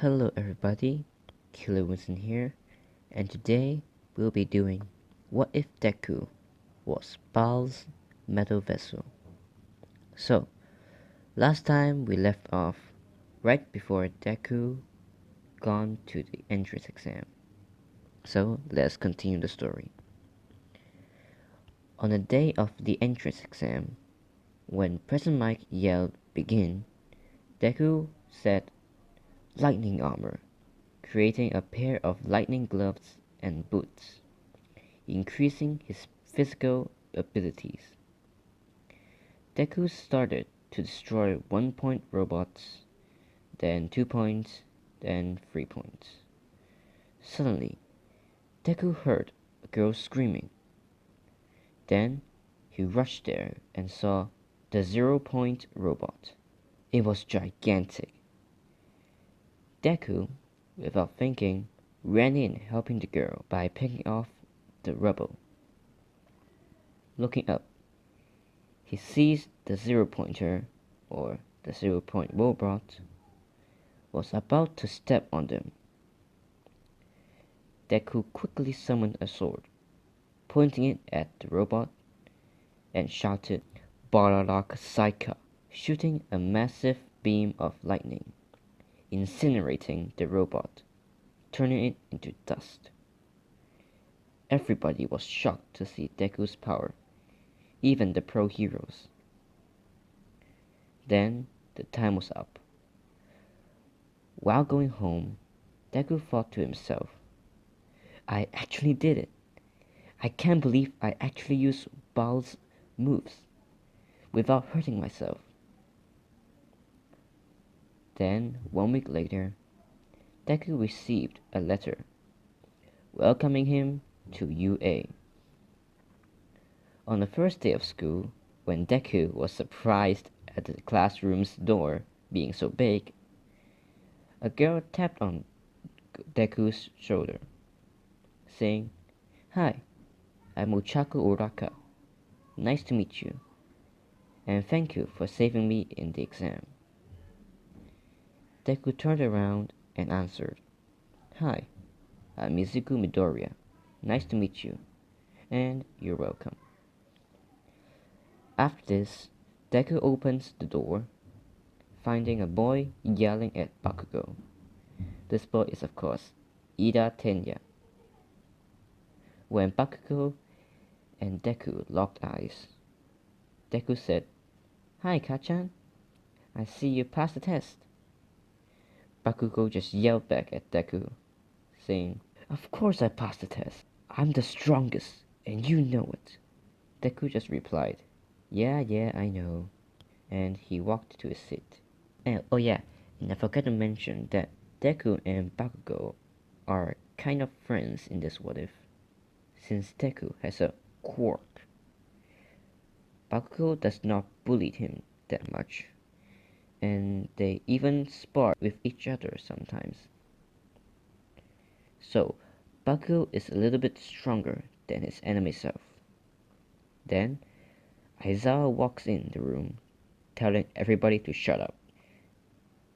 Hello everybody, Killer Winston here, and today we'll be doing What if Deku was Baal's metal vessel? So, last time we left off right before Deku gone to the entrance exam. So, let's continue the story. On the day of the entrance exam, when President Mike yelled begin, Deku said lightning armor, creating a pair of lightning gloves and boots, increasing his physical abilities. Deku started to destroy 1-point robots, then 2 points, then 3 points. Suddenly, Deku heard a girl screaming. Then he rushed there and saw the 0-point robot. It was gigantic. Deku, without thinking, ran in helping the girl by picking off the rubble. Looking up, he sees the 0-pointer, or the 0-point robot, was about to step on them. Deku quickly summoned a sword, pointing it at the robot, and shouted Baralak Saika, shooting a massive beam of lightning, incinerating the robot, turning it into dust. Everybody was shocked to see Deku's power, even the pro heroes. Then the time was up. While going home, Deku thought to himself, I actually did it. I can't believe I actually used Baal's moves without hurting myself. Then, 1 week later, Deku received a letter welcoming him to UA. On the first day of school, when Deku was surprised at the classroom's door being so big, a girl tapped on Deku's shoulder, saying, Hi, I'm Ochako Uraka. Nice to meet you, and thank you for saving me in the exam. Deku turned around and answered, Hi, I'm Mizuku Midoriya. Nice to meet you, and you're welcome. After this, Deku opens the door, finding a boy yelling at Bakugo. This boy is of course Ida Tenya. When Bakugo and Deku locked eyes, Deku said, Hi Kachan, I see you passed the test. Bakugo just yelled back at Deku, saying, Of course I passed the test. I'm the strongest, and you know it. Deku just replied, Yeah, I know. And he walked to his seat. And oh yeah, and I forgot to mention that Deku and Bakugo are kind of friends in this what if, since Deku has a quirk. Bakugo does not bully him that much, and they even spar with each other sometimes. So, Bakugo is a little bit stronger than his enemy self. Then, Aizawa walks in the room, telling everybody to shut up,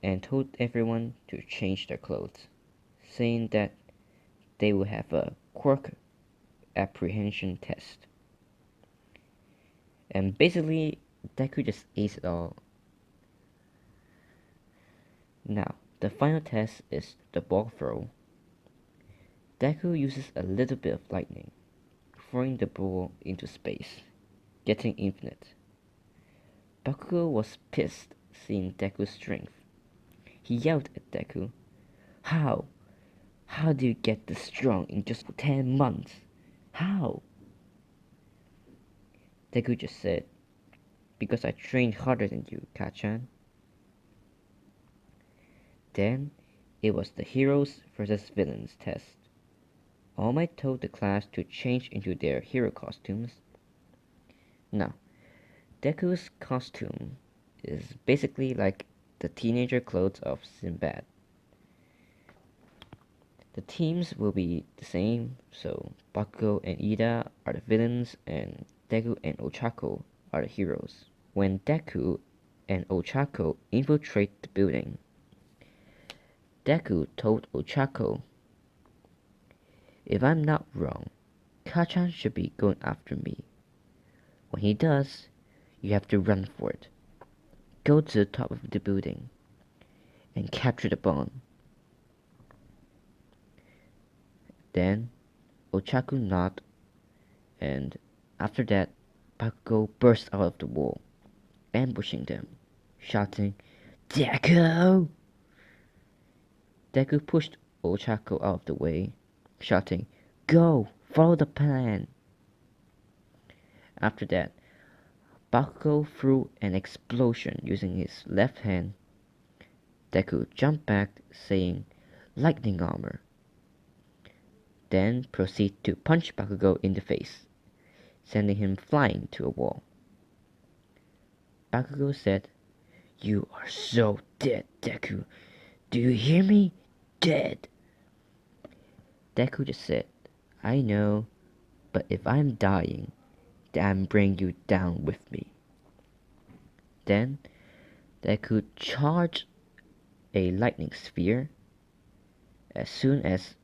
and told everyone to change their clothes, saying that they will have a Quirk apprehension test. And basically, Deku just aced it all. Now, the final test is the ball throw. Deku uses a little bit of lightning, throwing the ball into space, getting infinite. Bakugo was pissed seeing Deku's strength. He yelled at Deku, How? How do you get this strong in just 10 months? How? Deku just said, Because I trained harder than you, Kachan. Then, it was the heroes versus villains test. All Might told the class to change into their hero costumes. Now, Deku's costume is basically like the teenager clothes of Sinbad. The teams will be the same, so Bakugo and Ida are the villains and Deku and Ochako are the heroes. When Deku and Ochako infiltrate the building, Deku told Ochako, "If I'm not wrong, Kachan should be going after me. When he does, you have to run for it. Go to the top of the building and capture the bomb." Then Ochako nodded, and after that, Bakugo burst out of the wall, ambushing them, shouting, "Deku!" Deku pushed Ochako out of the way, shouting, "Go! Follow the plan!" After that, Bakugo threw an explosion using his left hand. Deku jumped back, saying, "Lightning armor," then proceeded to punch Bakugo in the face, sending him flying to a wall. Bakugo said, "You are so dead, Deku. Do you hear me? Dead." Deku just said, "I know, but if I'm dying, then I'm bringing you down with me." Then Deku charged a lightning sphere. As soon as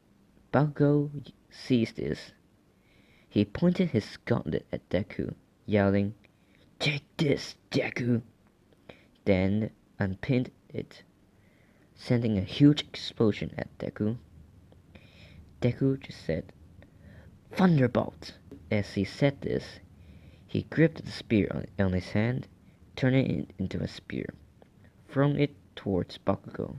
Bakugo sees this, he pointed his gauntlet at Deku, yelling, "Take this, Deku!" Then unpinned it, sending a huge explosion at Deku. Deku just said, "Thunderbolt!" As he said this, he gripped the spear on his hand, turning it into a spear, throwing it towards Bakugo.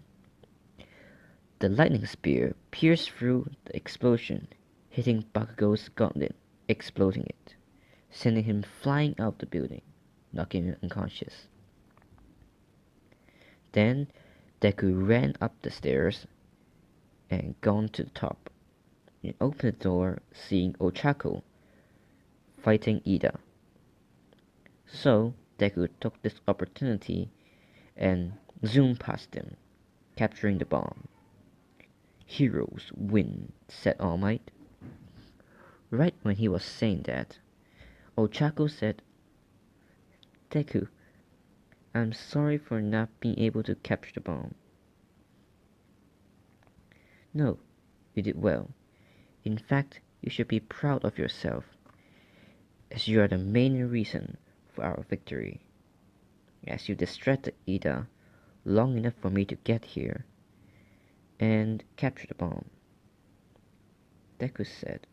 The lightning spear pierced through the explosion, hitting Bakugo's gauntlet, exploding it, sending him flying out the building, knocking him unconscious. Then Deku ran up the stairs and gone to the top, and opened the door, seeing Ochako fighting Ida. So Deku took this opportunity and zoomed past him, capturing the bomb. "Heroes win," said All Might. Right when he was saying that, Ochako said, "Deku, I'm sorry for not being able to capture the bomb." "No, you did well. In fact, you should be proud of yourself, as you are the main reason for our victory. As you distracted Ida long enough for me to get here and capture the bomb." Deku said.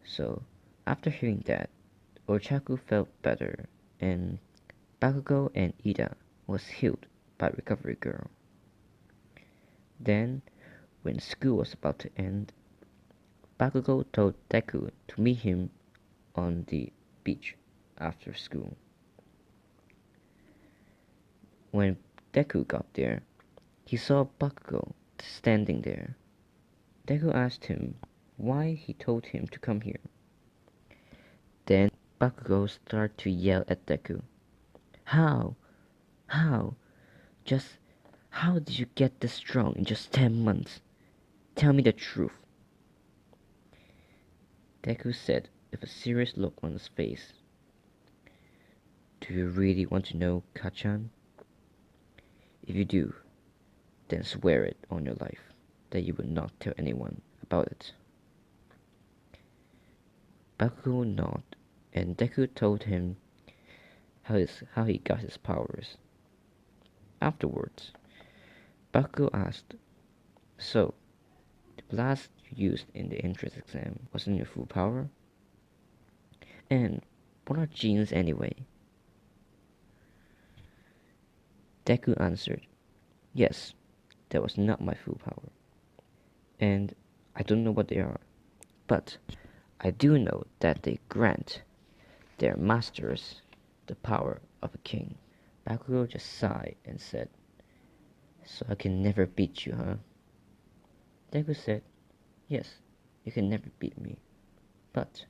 So, after hearing that, Ochako felt better, and Bakugo and Ida was healed by Recovery Girl. Then, when school was about to end, Bakugo told Deku to meet him on the beach after school. When Deku got there, he saw Bakugo standing there. Deku asked him why he told him to come here. Then Bakugo started to yell at Deku. How? How? Just how did you get this strong in just 10 months? Tell me the truth." Deku said with a serious look on his face, "Do you really want to know, Kachan? If you do, then swear it on your life that you will not tell anyone about it." Bakugo nodded, and Deku told him how he got his powers. Afterwards, Bakugo asked, "So, the blast you used in the entrance exam wasn't your full power? And what are genes anyway?" Deku answered, "Yes, that was not my full power. And I don't know what they are, but I do know that they grant their masters the power of a king." Bakugo just sighed and said, "So I can never beat you, huh?" Deku said, "Yes, you can never beat me, but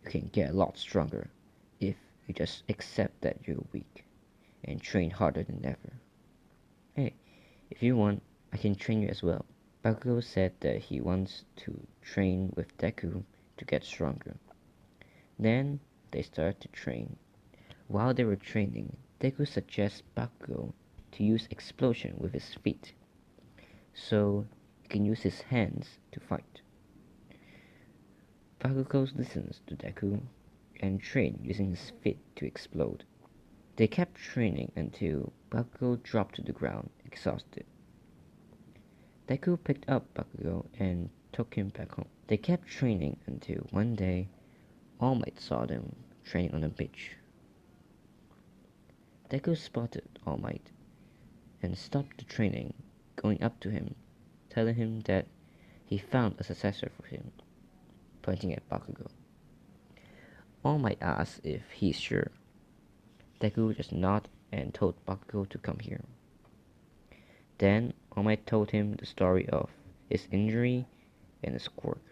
you can get a lot stronger if you just accept that you're weak and train harder than ever. Hey, if you want, I can train you as well." Bakugo said that he wants to train with Deku to get stronger. Then they started to train. While they were training, Deku suggests Bakugo to use explosion with his feet. so he can use his hands to fight. Bakugo listens to Deku and trains using his feet to explode. They kept training until Bakugo dropped to the ground, exhausted. Deku picked up Bakugo and took him back home. They kept training until one day All Might saw them training on the beach. Deku spotted All Might and stopped the training, going up to him, telling him that he found a successor for him, pointing at Bakugo. All Might asked if he's sure. Deku just nodded and told Bakugo to come here. Then All Might told him the story of his injury and his quirk,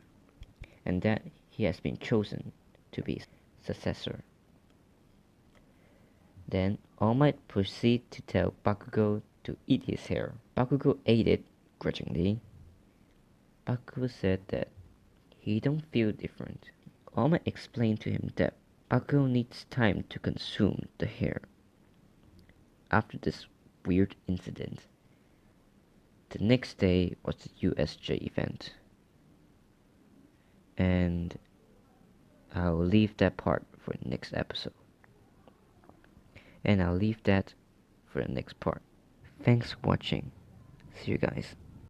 and that he has been chosen to be his successor. Then All Might proceeded to tell Bakugo to eat his hair. Bakugo ate it grudgingly. Bakugo said that he don't feel different. All Might explained to him that Bakugo needs time to consume the hair. After this weird incident, the next day was the USJ event. And I'll leave that part for the next episode. And I'll leave that for the next part. Thanks for watching. See you guys.